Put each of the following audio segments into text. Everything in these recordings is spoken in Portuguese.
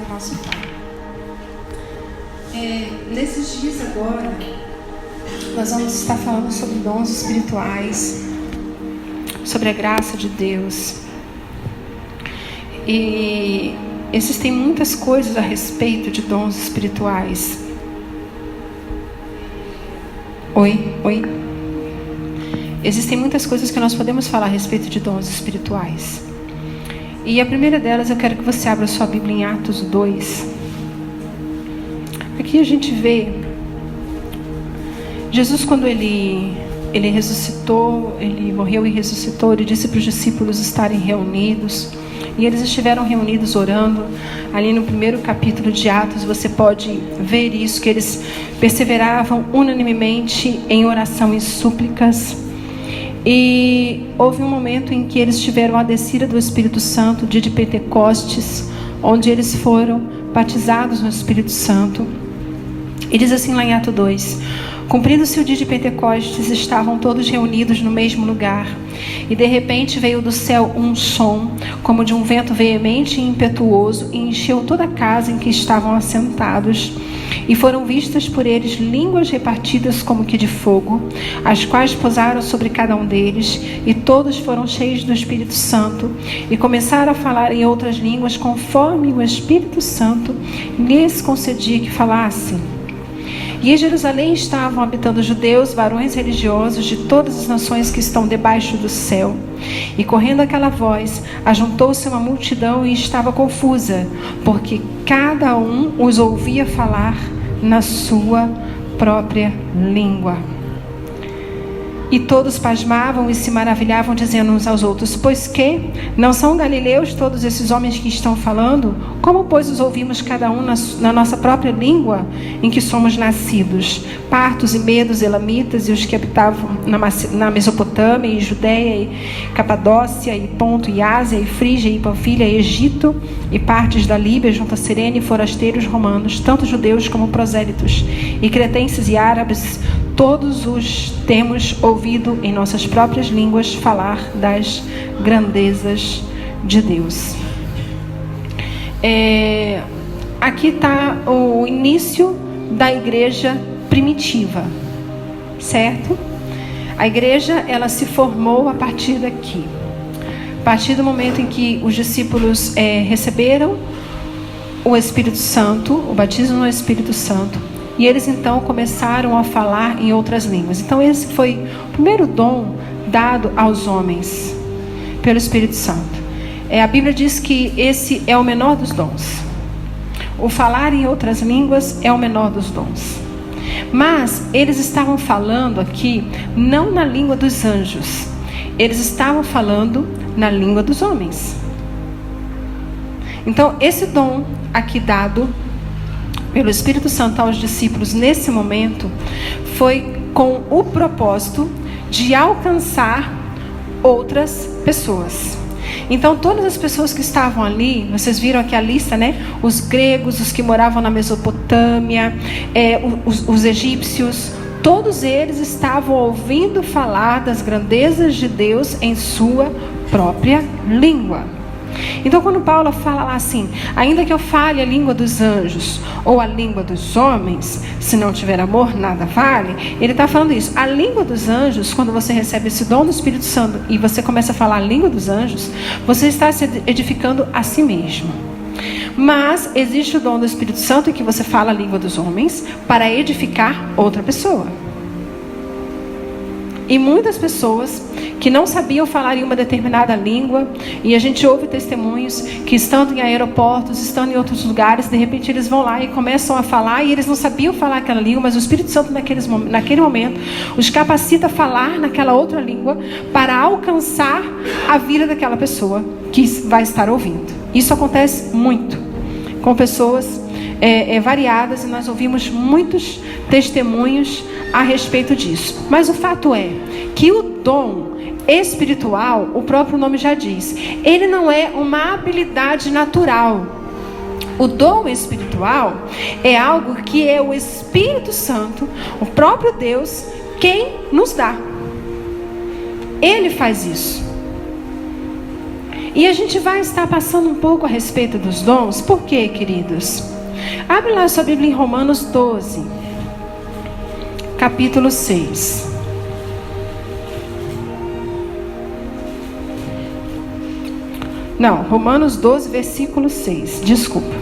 nosso Pai. Nesses dias agora, nós vamos estar falando sobre dons espirituais, sobre a graça de Deus. E existem muitas coisas a respeito de dons espirituais. Oi. Existem muitas coisas que nós podemos falar a respeito de dons espirituais. E a primeira delas, eu quero que você abra sua Bíblia em Atos 2. Aqui a gente vê Jesus, quando ele ressuscitou, ele morreu e ressuscitou, ele disse para os discípulos estarem reunidos. E eles estiveram reunidos orando. Ali no primeiro capítulo de Atos você pode ver isso, que eles perseveravam unanimemente em oração e súplicas. E houve um momento em que eles tiveram a descida do Espírito Santo, dia de Pentecostes, onde eles foram batizados no Espírito Santo. E diz assim lá em Atos 2: cumprindo-se o dia de Pentecostes, estavam todos reunidos no mesmo lugar. E de repente veio do céu um som, como de um vento veemente e impetuoso, e encheu toda a casa em que estavam assentados. E foram vistas por eles línguas repartidas como que de fogo, as quais pousaram sobre cada um deles, e todos foram cheios do Espírito Santo, e começaram a falar em outras línguas, conforme o Espírito Santo lhes concedia que falassem. E em Jerusalém estavam habitando judeus, varões religiosos de todas as nações que estão debaixo do céu. E correndo aquela voz, ajuntou-se uma multidão e estava confusa, porque cada um os ouvia falar na sua própria língua. E todos pasmavam e se maravilhavam, dizendo uns aos outros: pois que? Não são galileus todos esses homens que estão falando? Como, pois, os ouvimos cada um na nossa própria língua em que somos nascidos? Partos e medos, elamitas e os que habitavam na Mesopotâmia e Judeia e Capadócia e Ponto e Ásia e Frígia e Panfilha e Egito e partes da Líbia junto a Cirene e forasteiros romanos, tanto judeus como prosélitos e cretenses e árabes, todos os temos ouvido em nossas próprias línguas falar das grandezas de Deus. Aqui está o início da igreja primitiva, certo? A igreja, ela se formou a partir daqui. A partir do momento em que os discípulos receberam o Espírito Santo, o batismo no Espírito Santo, e eles então começaram a falar em outras línguas. Então esse foi o primeiro dom dado aos homens pelo Espírito Santo. A Bíblia diz que esse é o menor dos dons. O falar em outras línguas é o menor dos dons. Mas eles estavam falando aqui não na língua dos anjos. Eles estavam falando na língua dos homens. Então esse dom aqui dado pelo Espírito Santo aos discípulos nesse momento foi com o propósito de alcançar outras pessoas. Então todas as pessoas que estavam ali, vocês viram aqui a lista, né? Os gregos, os que moravam na Mesopotâmia, os egípcios, todos eles estavam ouvindo falar das grandezas de Deus em sua própria língua. Então quando Paulo fala lá assim: ainda que eu fale a língua dos anjos ou a língua dos homens, se não tiver amor, nada vale. Ele está falando isso. A língua dos anjos, quando você recebe esse dom do Espírito Santo e você começa a falar a língua dos anjos, você está se edificando a si mesmo. Mas existe o dom do Espírito Santo em que você fala a língua dos homens para edificar outra pessoa. E muitas pessoas que não sabiam falar em uma determinada língua, e a gente ouve testemunhos que estando em aeroportos, estando em outros lugares, de repente eles vão lá e começam a falar, e eles não sabiam falar aquela língua, mas o Espírito Santo naquele momento os capacita a falar naquela outra língua para alcançar a vida daquela pessoa que vai estar ouvindo. Isso acontece muito com pessoas variadas, e nós ouvimos muitos testemunhos a respeito disso. Mas o fato é que o dom espiritual, o próprio nome já diz, ele não é uma habilidade natural. O dom espiritual é algo que é o Espírito Santo, o próprio Deus, quem nos dá. Ele faz isso. E a gente vai estar passando um pouco a respeito dos dons. Por quê, queridos? Abre lá a sua Bíblia em Romanos 12, capítulo 6. Não, Romanos 12, versículo 6. Desculpa.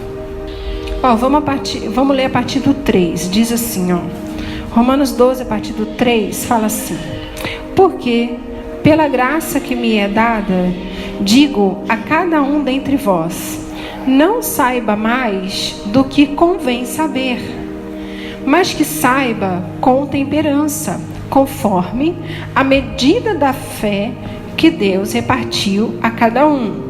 Vamos ler a partir do 3. Diz assim, ó. Romanos 12, a partir do 3, fala assim: porque, pela graça que me é dada, digo a cada um dentre vós, não saiba mais do que convém saber, mas que saiba com temperança, conforme a medida da fé que Deus repartiu a cada um.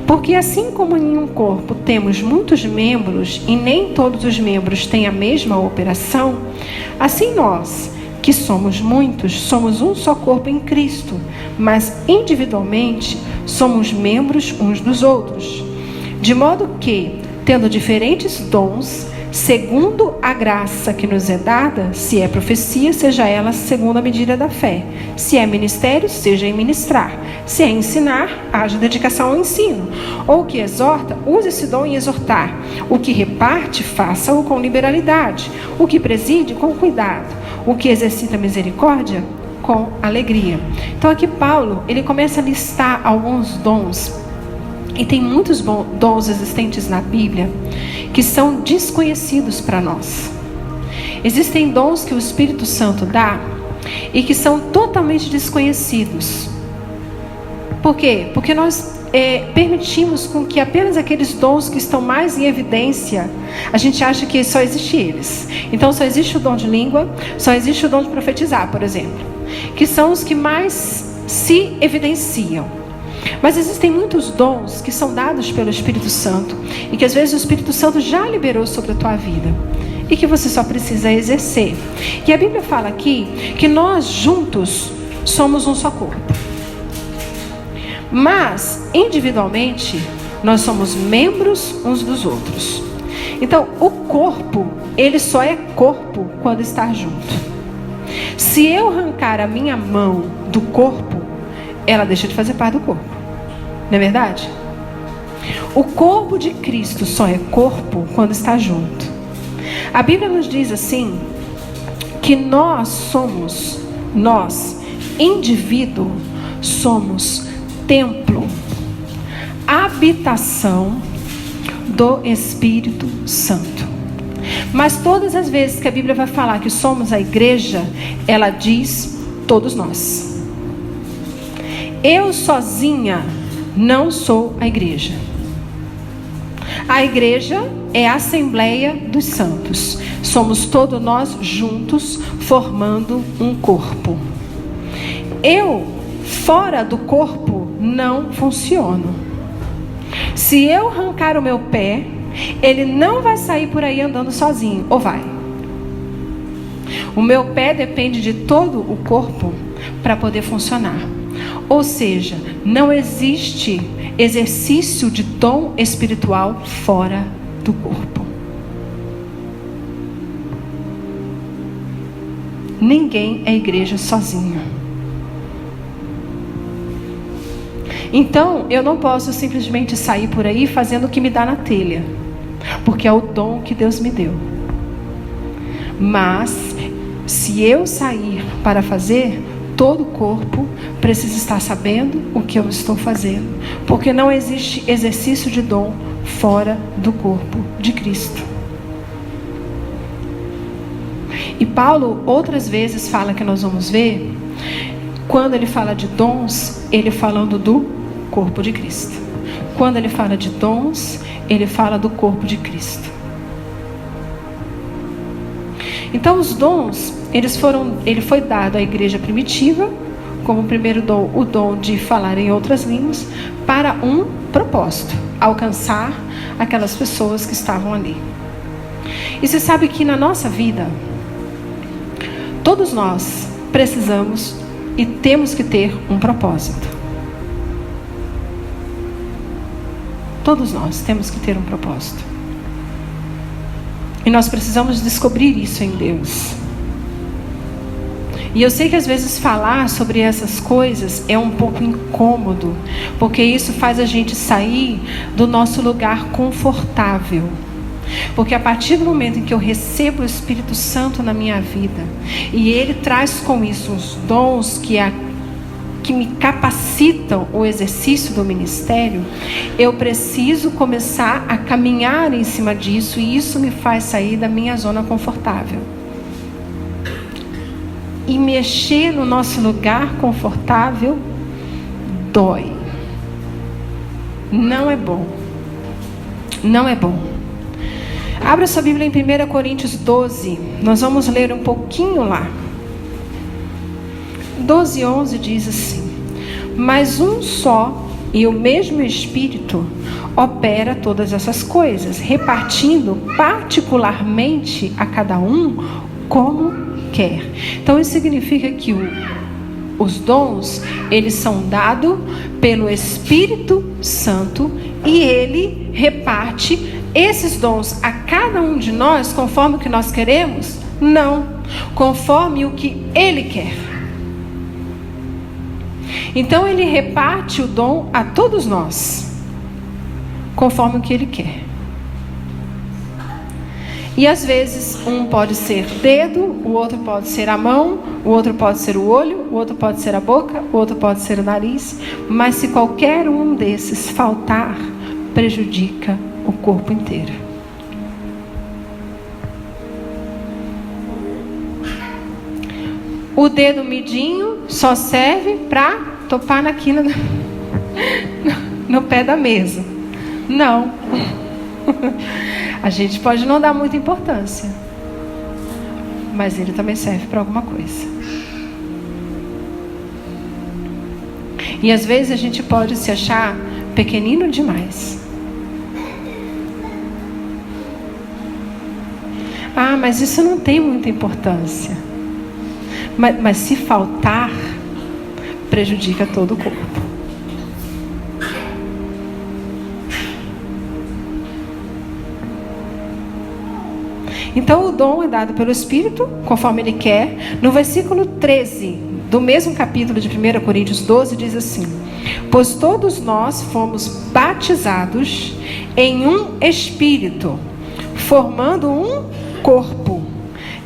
Porque assim como em um corpo temos muitos membros e nem todos os membros têm a mesma operação, assim nós, que somos muitos, somos um só corpo em Cristo, mas individualmente somos membros uns dos outros. De modo que, tendo diferentes dons, segundo a graça que nos é dada, se é profecia, seja ela segundo a medida da fé. Se é ministério, seja em ministrar. Se é ensinar, haja dedicação ao ensino. Ou o que exorta, use esse dom em exortar. O que reparte, faça-o com liberalidade. O que preside, com cuidado. O que exercita misericórdia, com alegria. Então aqui Paulo, ele começa a listar alguns dons. E tem muitos dons existentes na Bíblia que são desconhecidos para nós. Existem dons que o Espírito Santo dá e que são totalmente desconhecidos. Por quê? Porque nós permitimos com que apenas aqueles dons que estão mais em evidência, a gente acha que só existe eles. Então só existe o dom de língua, só existe o dom de profetizar, por exemplo, que são os que mais se evidenciam. Mas existem muitos dons que são dados pelo Espírito Santo e que às vezes o Espírito Santo já liberou sobre a tua vida e que você só precisa exercer. E a Bíblia fala aqui que nós juntos somos um só corpo, mas individualmente nós somos membros uns dos outros. Então o corpo, ele só é corpo quando está junto. Se eu arrancar a minha mão do corpo, ela deixa de fazer parte do corpo. Não é verdade? O corpo de Cristo só é corpo quando está junto. A Bíblia nos diz assim, que nós, indivíduo, somos templo, habitação do Espírito Santo. Mas todas as vezes que a Bíblia vai falar que somos a igreja, ela diz todos nós. Eu sozinha não sou a igreja. A igreja é a Assembleia dos Santos. Somos todos nós juntos formando um corpo. Eu, fora do corpo, não funciono. Se eu arrancar o meu pé, ele não vai sair por aí andando sozinho, ou vai? O meu pé depende de todo o corpo para poder funcionar. Ou seja, não existe exercício de dom espiritual fora do corpo. Ninguém é igreja sozinho. Então, eu não posso simplesmente sair por aí fazendo o que me dá na telha, porque é o dom que Deus me deu. Mas, se eu sair para fazer, todo o corpo precisa estar sabendo o que eu estou fazendo, porque não existe exercício de dom fora do corpo de Cristo. E Paulo outras vezes fala, que nós vamos ver, quando ele fala de dons, ele falando do corpo de Cristo. Quando ele fala de dons, ele fala do corpo de Cristo. Então os dons, ele foi dado à igreja primitiva, como o primeiro dom, o dom de falar em outras línguas, para um propósito: alcançar aquelas pessoas que estavam ali. E você sabe que na nossa vida, todos nós precisamos e temos que ter um propósito. Todos nós temos que ter um propósito. E nós precisamos descobrir isso em Deus. E eu sei que às vezes falar sobre essas coisas é um pouco incômodo, porque isso faz a gente sair do nosso lugar confortável. Porque a partir do momento em que eu recebo o Espírito Santo na minha vida, e Ele traz com isso os dons que me capacitam o exercício do ministério, eu preciso começar a caminhar em cima disso, e isso me faz sair da minha zona confortável. E mexer no nosso lugar confortável dói. Não é bom. Não é bom. Abra sua Bíblia em 1 Coríntios 12. Nós vamos ler um pouquinho lá. 12:11 diz assim: mas um só e o mesmo Espírito opera todas essas coisas, repartindo particularmente a cada um como quer. Então isso significa que os dons, eles são dados pelo Espírito Santo, e Ele reparte esses dons a cada um de nós conforme o que nós queremos? Não, conforme o que Ele quer. Então Ele reparte o dom a todos nós conforme o que Ele quer. E às vezes um pode ser dedo, o outro pode ser a mão, o outro pode ser o olho, o outro pode ser a boca, o outro pode ser o nariz. Mas se qualquer um desses faltar, prejudica o corpo inteiro. O dedo midinho só serve para topar na quina no pé da mesa. Não. A gente pode não dar muita importância, mas ele também serve para alguma coisa. E às vezes a gente pode se achar pequenino demais. Ah, mas isso não tem muita importância. Mas se faltar, prejudica todo o corpo. Então o dom é dado pelo Espírito, conforme Ele quer. No versículo 13 do mesmo capítulo de 1 Coríntios 12 diz assim: pois todos nós fomos batizados em um Espírito, formando um corpo,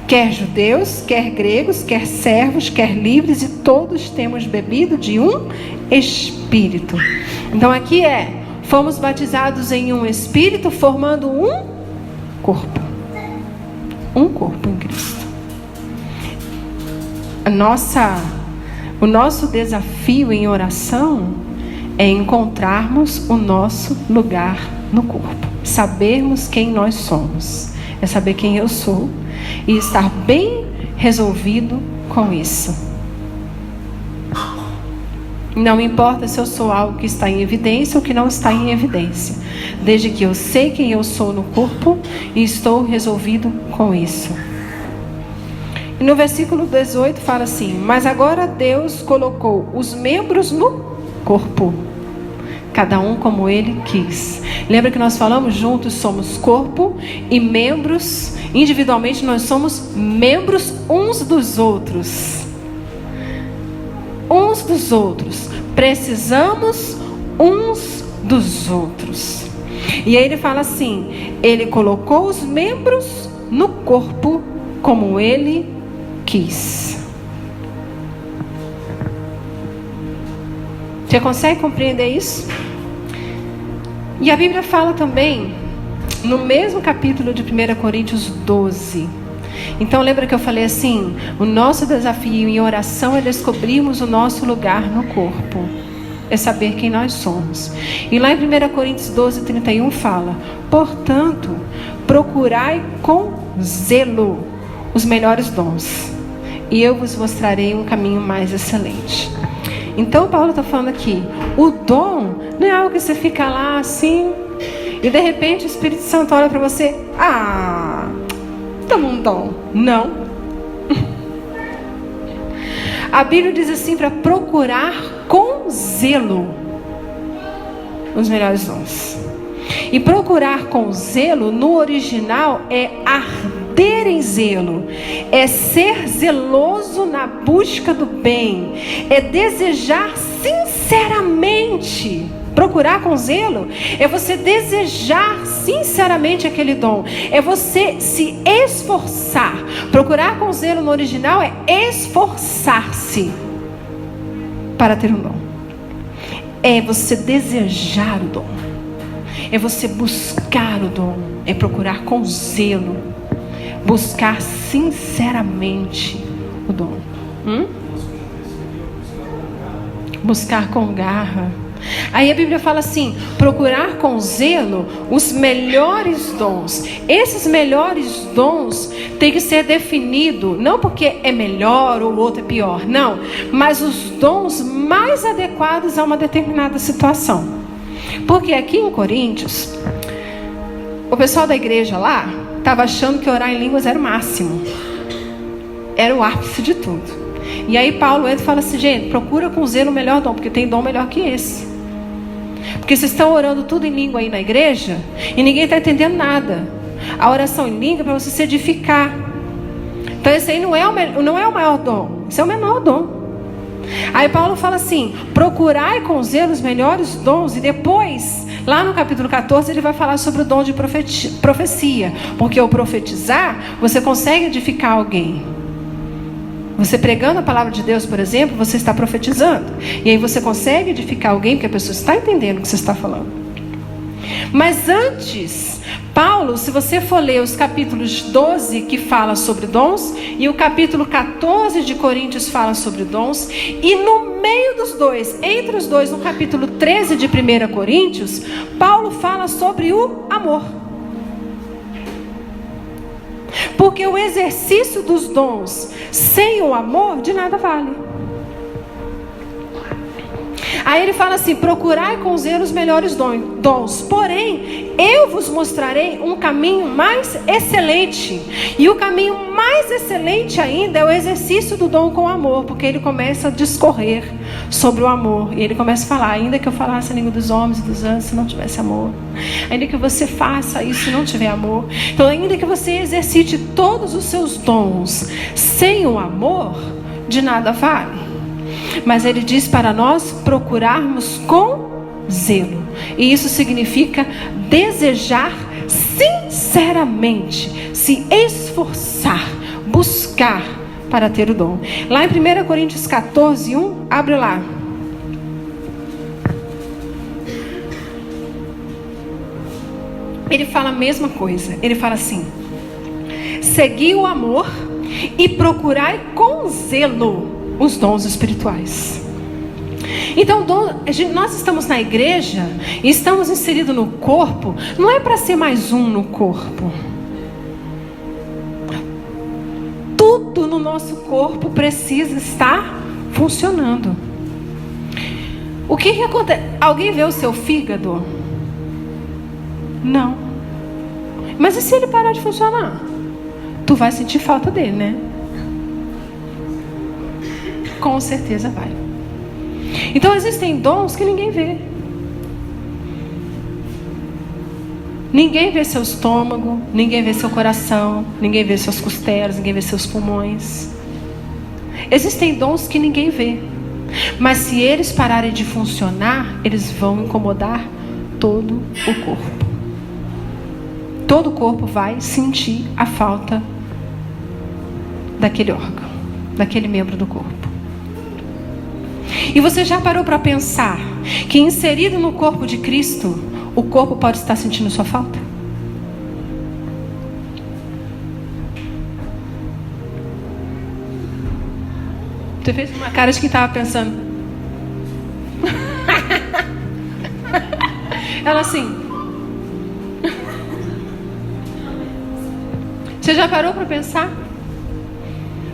quer judeus, quer gregos, quer servos, quer livres, e todos temos bebido de um Espírito. Então aqui fomos batizados em um Espírito, formando um corpo. Um corpo em Cristo. O nosso desafio em oração é encontrarmos o nosso lugar no corpo. Sabermos quem nós somos. É saber quem eu sou e estar bem resolvido com isso. Não importa se eu sou algo que está em evidência ou que não está em evidência, desde que eu sei quem eu sou no corpo e estou resolvido com isso. E no versículo 18 fala assim: mas agora Deus colocou os membros no corpo, cada um como Ele quis. Lembra que nós falamos juntos, somos corpo e membros. Individualmente nós somos membros uns dos outros. Uns dos outros. Precisamos uns dos outros. E aí ele fala assim: Ele colocou os membros no corpo como Ele quis. Você consegue compreender isso? E a Bíblia fala também, no mesmo capítulo de 1 Coríntios 12. Então lembra que eu falei assim: o nosso desafio em oração é descobrirmos o nosso lugar no corpo. É saber quem nós somos. E lá em 1 Coríntios 12, 31 fala: portanto, procurai com zelo os melhores dons, e eu vos mostrarei um caminho mais excelente. Então Paulo está falando aqui, o dom não é algo que você fica lá assim, e de repente o Espírito Santo olha para você: toma um dom. Não. A Bíblia diz assim, para procurar com zelo os melhores dons. E procurar com zelo, no original, é arder em zelo, é ser zeloso na busca do bem, é desejar sinceramente. Procurar com zelo é você desejar sinceramente aquele dom, é você se esforçar. Procurar com zelo no original é esforçar-se para ter um dom, é você desejar o dom, é você buscar o dom, é procurar com zelo, buscar sinceramente o dom. Buscar com garra. Aí a Bíblia fala assim: procurar com zelo os melhores dons. Esses melhores dons tem que ser definido, não porque é melhor ou o outro é pior, não, mas os dons mais adequados a uma determinada situação. Porque aqui em Coríntios, o pessoal da igreja lá estava achando que orar em línguas era o máximo, era o ápice de tudo. E aí Paulo entra e fala assim: gente, procura com zelo o melhor dom, porque tem dom melhor que esse. Porque vocês estão orando tudo em língua aí na igreja e ninguém está entendendo nada. A oração em língua é para você se edificar. Então esse aí não é o maior dom, esse é o menor dom. Aí Paulo fala assim: procurai com zelo os melhores dons. E depois, lá no capítulo 14, ele vai falar sobre o dom de profecia. Porque ao profetizar, você consegue edificar alguém. Você pregando a palavra de Deus, por exemplo, você está profetizando. E aí você consegue edificar alguém, porque a pessoa está entendendo o que você está falando. Mas antes, Paulo, se você for ler os capítulos 12 que fala sobre dons, e o capítulo 14 de Coríntios fala sobre dons, e no meio dos dois, entre os dois, no capítulo 13 de 1 Coríntios, Paulo fala sobre o amor. Porque o exercício dos dons sem o amor de nada vale. Aí ele fala assim: procurai com zelo os melhores dons, porém eu vos mostrarei um caminho mais excelente. E o caminho mais excelente ainda é o exercício do dom com amor, porque ele começa a discorrer sobre o amor. E ele começa a falar: ainda que eu falasse a língua dos homens e dos anjos, se não tivesse amor, ainda que você faça isso se não tiver amor, então ainda que você exercite todos os seus dons sem o amor, de nada vale. Mas ele diz para nós procurarmos com zelo. E isso significa desejar sinceramente, se esforçar, buscar para ter o dom. Lá em 1 Coríntios 14, 1, abre lá. Ele fala a mesma coisa. Ele fala assim: segui o amor e procurai com zelo os dons espirituais. Então, nós estamos na igreja e estamos inseridos no corpo, não é para ser mais um no corpo. Tudo no nosso corpo precisa estar funcionando. O que acontece? Alguém vê o seu fígado? Não. Mas e se ele parar de funcionar? Tu vai sentir falta dele, né? Com certeza vai. Então existem dons que ninguém vê. Ninguém vê seu estômago, ninguém vê seu coração, ninguém vê seus costelas, ninguém vê seus pulmões. Existem dons que ninguém vê, mas se eles pararem de funcionar, eles vão incomodar todo o corpo. Todo o corpo vai sentir a falta daquele órgão, daquele membro do corpo. E você já parou para pensar que inserido no corpo de Cristo, o corpo pode estar sentindo sua falta? Você fez uma cara de quem estava pensando. Ela assim. Você já parou para pensar?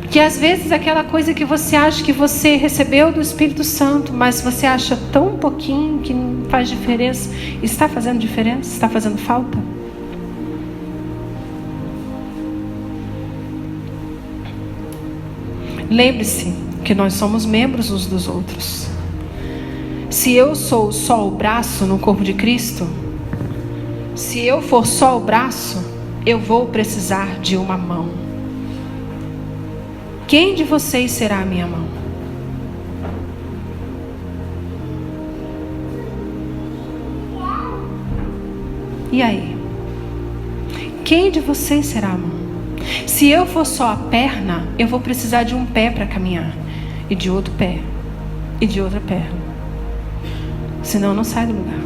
Que às vezes aquela coisa que você acha que você recebeu do Espírito Santo, mas você acha tão pouquinho que não faz diferença, está fazendo diferença? Está fazendo falta? Lembre-se que nós somos membros uns dos outros. Se eu sou só o braço no corpo de Cristo, se eu for só o braço, eu vou precisar de uma mão. Quem de vocês será a minha mão? E aí? Quem de vocês será a mão? Se eu for só a perna, eu vou precisar de um pé para caminhar, e de outro pé, e de outra perna. Senão eu não saio do lugar.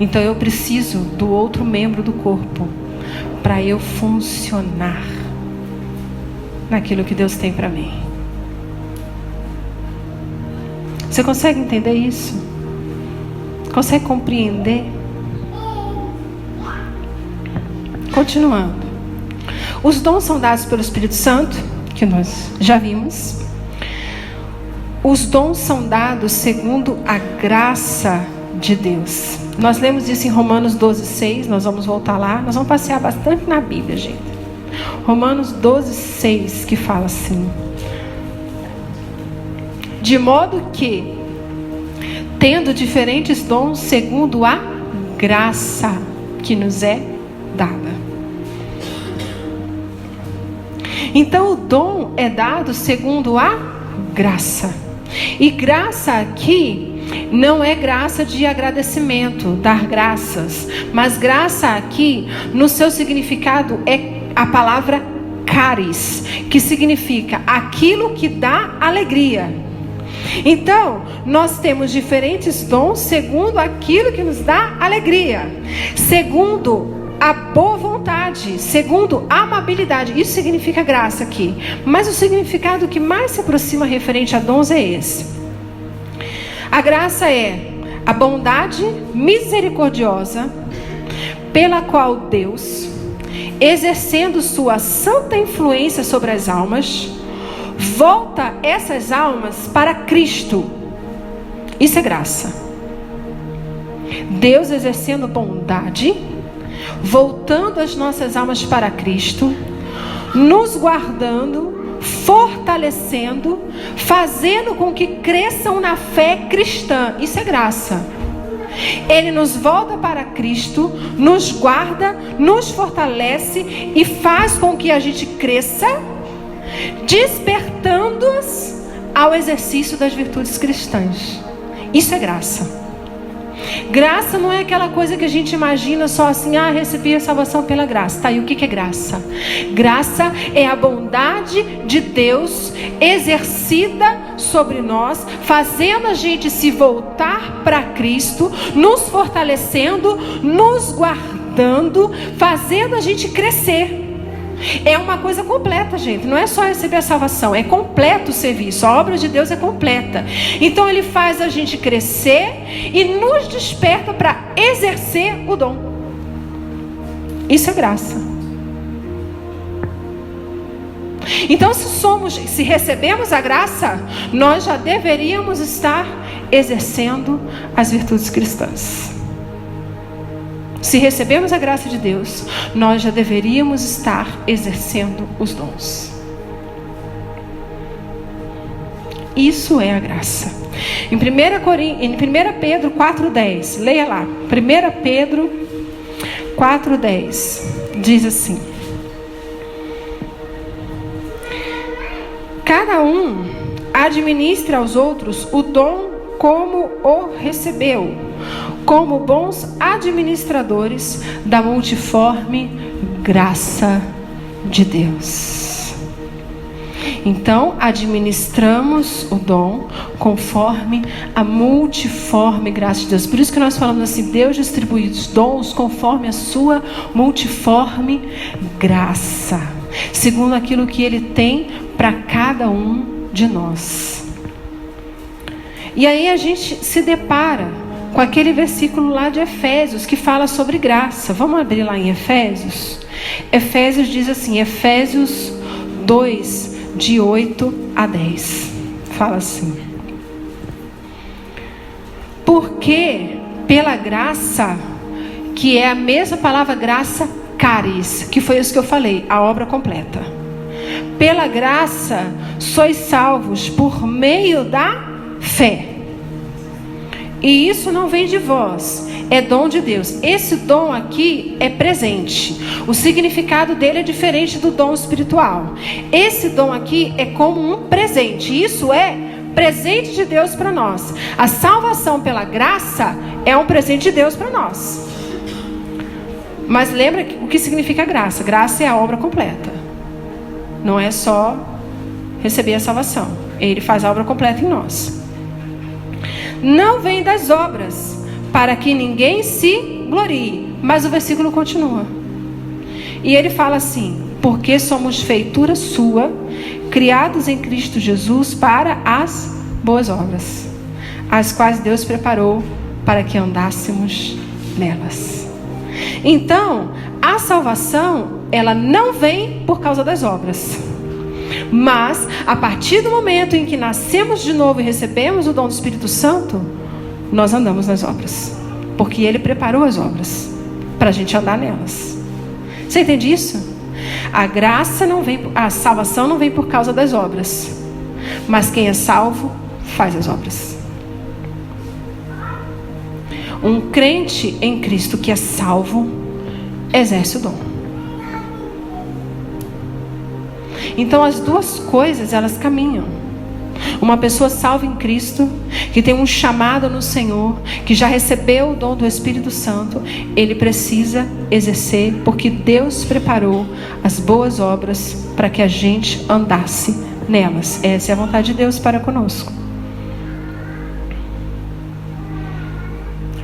Então eu preciso do outro membro do corpo para eu funcionar naquilo que Deus tem para mim. Você consegue entender isso? Consegue compreender? Continuando. Os dons são dados pelo Espírito Santo, que nós já vimos. Os dons são dados segundo a graça de Deus. Nós lemos isso em Romanos 12:6. Nós vamos voltar lá. Nós vamos passear bastante na Bíblia, gente. Romanos 12:6, que fala assim: de modo que, tendo diferentes dons segundo a graça que nos é dada. Então o dom é dado segundo a graça. E graça aqui não é graça de agradecimento, dar graças, mas graça aqui, no seu significado, é a palavra caris, que significa aquilo que dá alegria. Então, nós temos diferentes dons segundo aquilo que nos dá alegria, segundo a boa vontade, segundo a amabilidade. Isso significa graça aqui. Mas o significado que mais se aproxima referente a dons é esse. A graça é a bondade misericordiosa pela qual Deus, exercendo sua santa influência sobre as almas, volta essas almas para Cristo. Isso é graça. Deus exercendo bondade, voltando as nossas almas para Cristo, nos guardando, fortalecendo, fazendo com que cresçam na fé cristã. Isso é graça. Ele nos volta para Cristo, nos guarda, nos fortalece e faz com que a gente cresça, despertando-as ao exercício das virtudes cristãs. Isso é graça. Graça não é aquela coisa que a gente imagina só assim: recebi a salvação pela graça. Tá, e o que é graça? Graça é a bondade de Deus exercida sobre nós, fazendo a gente se voltar para Cristo, nos fortalecendo, nos guardando, fazendo a gente crescer. É uma coisa completa, gente. Não é só receber a salvação, é completo o serviço. A obra de Deus é completa. Então Ele faz a gente crescer e nos desperta para exercer o dom. Isso é graça. Então, se recebemos a graça, nós já deveríamos estar exercendo as virtudes cristãs. Se recebemos a graça de Deus, nós já deveríamos estar exercendo os dons. Isso é a graça. Em 1 Pedro 4:10, leia lá. 1 Pedro 4:10 diz assim: cada um administre aos outros o dom como o recebeu, como bons administradores da multiforme graça de Deus. Então, administramos o dom conforme a multiforme graça de Deus. Por isso que nós falamos assim: Deus distribui os dons conforme a sua multiforme graça, segundo aquilo que Ele tem para cada um de nós. E aí a gente se depara com aquele versículo lá de Efésios que fala sobre graça. Vamos abrir lá em Efésios? Efésios diz assim, Efésios 2, de 8 a 10. Fala assim: porque pela graça, que é a mesma palavra graça, caris, que foi isso que eu falei, a obra completa. Pela graça sois salvos por meio da fé. E isso não vem de vós, é dom de Deus. Esse dom aqui é presente. O significado dele é diferente do dom espiritual. Esse dom aqui é como um presente. Isso é presente de Deus para nós. A salvação pela graça é um presente de Deus para nós. Mas lembra o que significa graça? Graça é a obra completa. Não é só receber a salvação. Ele faz a obra completa em nós. Não vem das obras, para que ninguém se glorie. Mas o versículo continua. E ele fala assim: porque somos feitura sua, criados em Cristo Jesus para as boas obras, as quais Deus preparou para que andássemos nelas. Então, a salvação, ela não vem por causa das obras. Mas, a partir do momento em que nascemos de novo e recebemos o dom do Espírito Santo, nós andamos nas obras. Porque Ele preparou as obras para a gente andar nelas. Você entende isso? A graça não vem, a salvação não vem por causa das obras. Mas quem é salvo, faz as obras. Um crente em Cristo que é salvo, exerce o dom. Então as duas coisas, elas caminham. Uma pessoa salva em Cristo, que tem um chamado no Senhor, que já recebeu o dom do Espírito Santo, ele precisa exercer, porque Deus preparou as boas obras para que a gente andasse nelas. Essa é a vontade de Deus para conosco.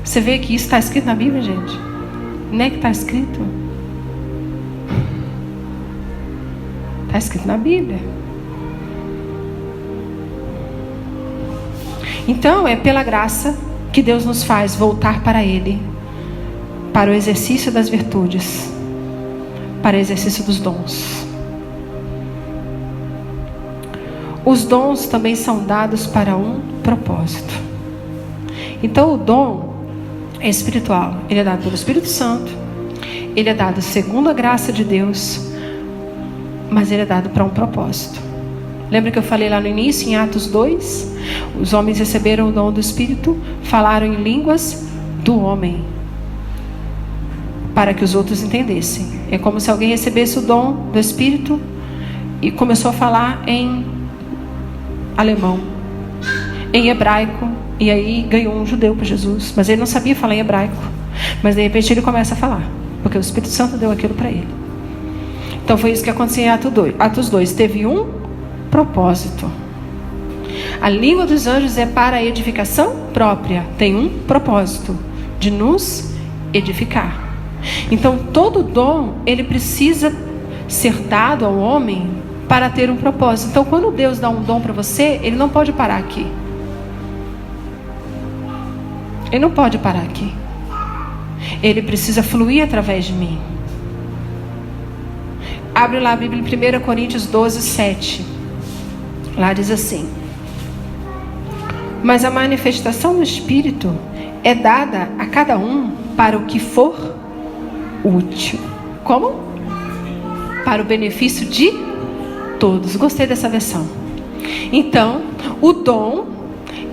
Você vê que isso está escrito na Bíblia, gente? Não é que está escrito? Está escrito na Bíblia. Então é pela graça que Deus nos faz voltar para Ele, para o exercício das virtudes, para o exercício dos dons. Os dons também são dados para um propósito. Então o dom é espiritual. Ele é dado pelo Espírito Santo. Ele é dado segundo a graça de Deus. Mas ele é dado para um propósito. Lembra que eu falei lá no início, em Atos 2? Os homens receberam o dom do Espírito, falaram em línguas do homem, para que os outros entendessem. É como se alguém recebesse o dom do Espírito e começou a falar em alemão, em hebraico, e aí ganhou um judeu para Jesus, mas ele não sabia falar em hebraico. Mas de repente ele começa a falar, porque o Espírito Santo deu aquilo para ele. Então foi isso que aconteceu em Atos 2. Teve um propósito. A língua dos anjos é para a edificação própria. Tem um propósito, de nos edificar. Então todo dom, ele precisa ser dado ao homem para ter um propósito. Então quando Deus dá um dom para você, Ele não pode parar aqui. Ele não pode parar aqui. Ele precisa fluir através de mim. Abre lá a Bíblia em 1 Coríntios 12, 7. Lá diz assim: mas a manifestação do Espírito é dada a cada um para o que for útil. Como? Para o benefício de todos. Gostei dessa versão. Então, o dom,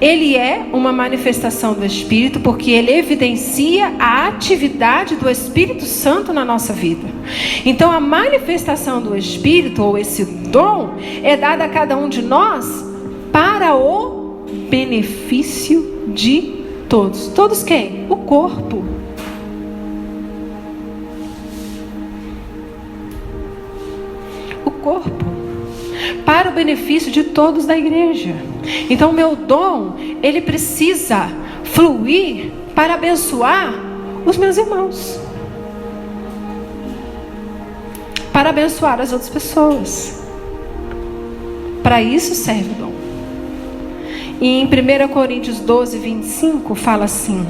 ele é uma manifestação do Espírito, porque ele evidencia a atividade do Espírito Santo na nossa vida. Então a manifestação do Espírito, ou esse dom, é dada a cada um de nós para o benefício de todos. Todos quem? O corpo. O corpo. Para o benefício de todos da igreja. Então o meu dom, ele precisa fluir para abençoar os meus irmãos, para abençoar as outras pessoas. Para isso serve o dom. E em 1 Coríntios 12, 25 fala assim.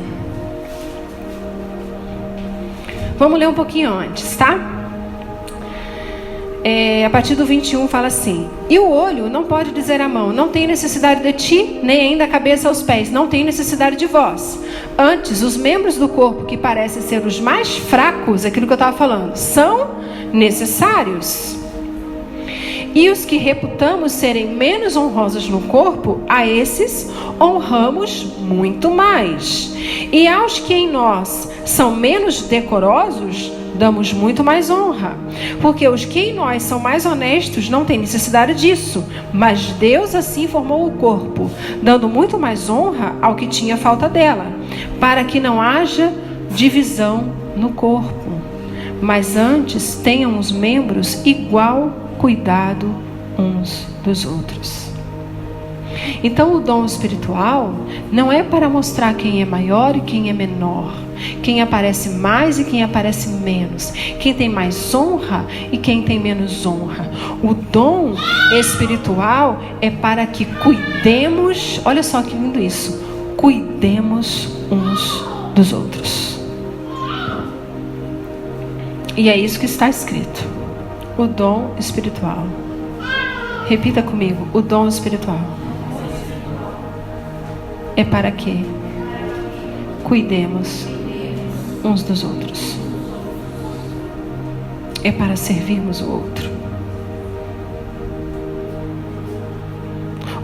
Vamos ler um pouquinho antes, tá? A partir do 21 fala assim: e o olho não pode dizer à mão, não tenho necessidade de ti, nem ainda a cabeça aos pés, não tenho necessidade de vós. Antes, os membros do corpo que parecem ser os mais fracos, aquilo que eu estava falando, são necessários. E os que reputamos serem menos honrosos no corpo, a esses honramos muito mais. E aos que em nós são menos decorosos, damos muito mais honra. Porque os que em nós são mais honestos não têm necessidade disso. Mas Deus assim formou o corpo, dando muito mais honra ao que tinha falta dela, para que não haja divisão no corpo, mas antes tenham os membros igual cuidado uns dos outros. Então o dom espiritual não é para mostrar quem é maior e quem é menor, quem aparece mais e quem aparece menos, quem tem mais honra e quem tem menos honra. O dom espiritual é para que cuidemos, olha só que lindo isso, cuidemos uns dos outros. E é isso que está escrito, o dom espiritual. Repita comigo, o dom espiritual é para que cuidemos uns dos outros. É para servirmos o outro.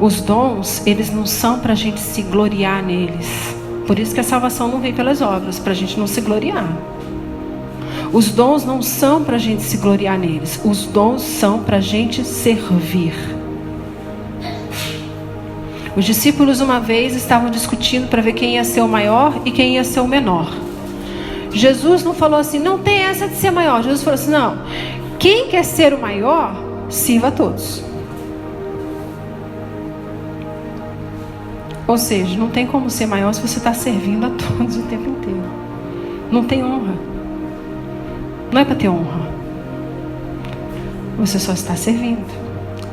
Os dons, eles não são para a gente se gloriar neles. Por isso que a salvação não vem pelas obras, para a gente não se gloriar. Os dons não são para a gente se gloriar neles. Os dons são para a gente servir. Os discípulos uma vez estavam discutindo para ver quem ia ser o maior e quem ia ser o menor. Jesus não falou assim, não tem essa de ser maior. Jesus falou assim, não, quem quer ser o maior, sirva a todos. Ou seja, não tem como ser maior se você está servindo a todos o tempo inteiro. Não tem honra. Não é para ter honra. Você só está servindo.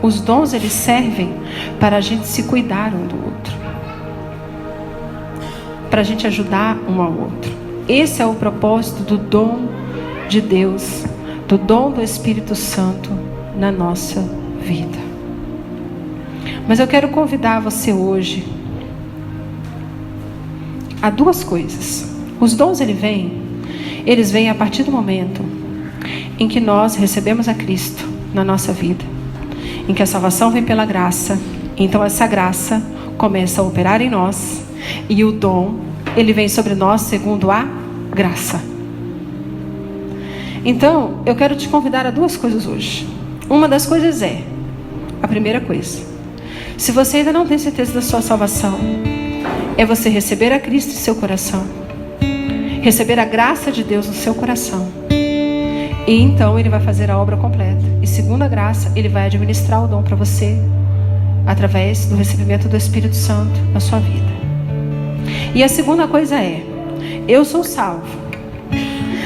Os dons, eles servem para a gente se cuidar um do outro, para a gente ajudar um ao outro. Esse é o propósito do dom de Deus, do dom do Espírito Santo na nossa vida. Mas eu quero convidar você hoje a duas coisas. Os dons, eles vêm a partir do momento em que nós recebemos a Cristo na nossa vida, em que a salvação vem pela graça. Então essa graça começa a operar em nós, e o dom, ele vem sobre nós segundo a graça. Então eu quero te convidar a duas coisas hoje. Uma das coisas é, a primeira coisa, se você ainda não tem certeza da sua salvação, é você receber a Cristo em seu coração, receber a graça de Deus no seu coração, e então Ele vai fazer a obra completa. E segundo a graça, Ele vai administrar o dom para você, através do recebimento do Espírito Santo na sua vida. E a segunda coisa é, eu sou salvo,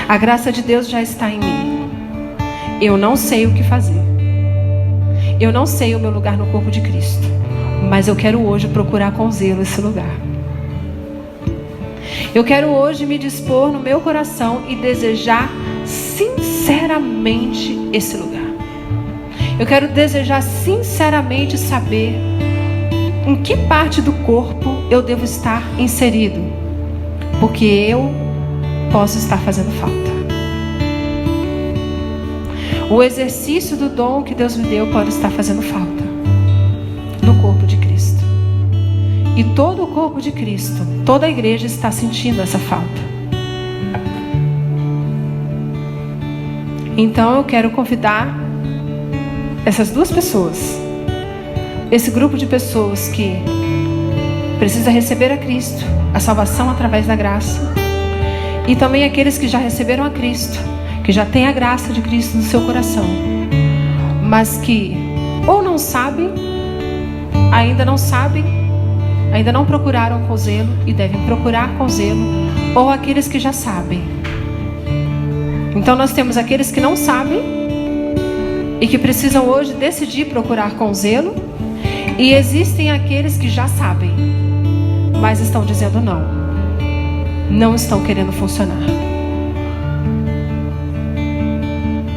a graça de Deus já está em mim, eu não sei o que fazer, eu não sei o meu lugar no corpo de Cristo, mas eu quero hoje procurar com zelo esse lugar. Eu quero hoje me dispor no meu coração e desejar sinceramente esse lugar. Eu quero desejar sinceramente saber em que parte do corpo eu devo estar inserido, porque eu posso estar fazendo falta. O exercício do dom que Deus me deu pode estar fazendo falta no corpo de Cristo. E todo o corpo de Cristo, toda a igreja está sentindo essa falta. Então eu quero convidar essas duas pessoas, esse grupo de pessoas que precisa receber a Cristo, a salvação através da graça, e também aqueles que já receberam a Cristo, que já têm a graça de Cristo no seu coração, mas que ou não sabem, ainda não procuraram com zelo e devem procurar com zelo, ou aqueles que já sabem. Então nós temos aqueles que não sabem e que precisam hoje decidir procurar com zelo, e existem aqueles que já sabem, mas estão dizendo não estão querendo funcionar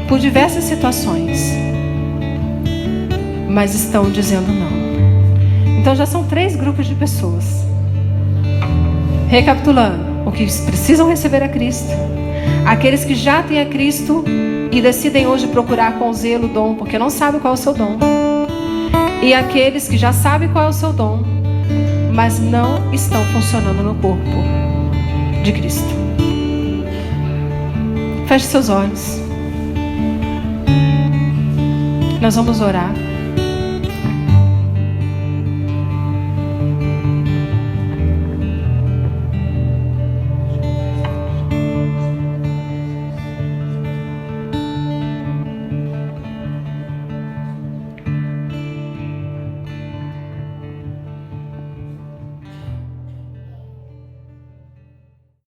por diversas situações, mas estão dizendo não. Então já são 3 grupos de pessoas. Recapitulando, os que precisam receber a Cristo, Aqueles que já têm a Cristo e decidem hoje procurar com zelo o dom, porque não sabem qual é o seu dom. E aqueles que já sabem qual é o seu dom, mas não estão funcionando no corpo de Cristo. Feche seus olhos. Nós vamos orar.